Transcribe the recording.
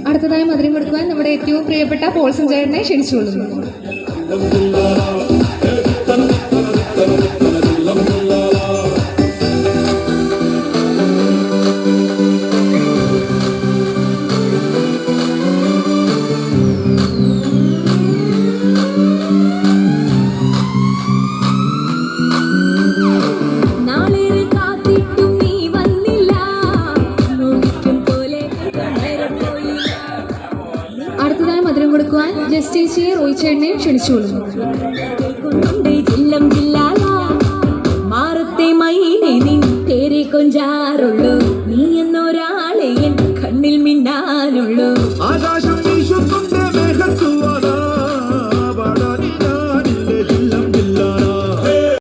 അടുത്തതായി മധുരം കൊടുക്കുവാൻ നമ്മുടെ ഏറ്റവും പ്രിയപ്പെട്ട പോൾസൺ ചേട്ടനെ ക്ഷണിച്ചുകൊള്ളുന്നു. അടുത്തതായി മധുരം കൊടുക്കുവാൻ ജസ്റ്റീസിയെ റോയി ചേട്ടനെയും ക്ഷണിച്ചുകൊള്ളുന്നു.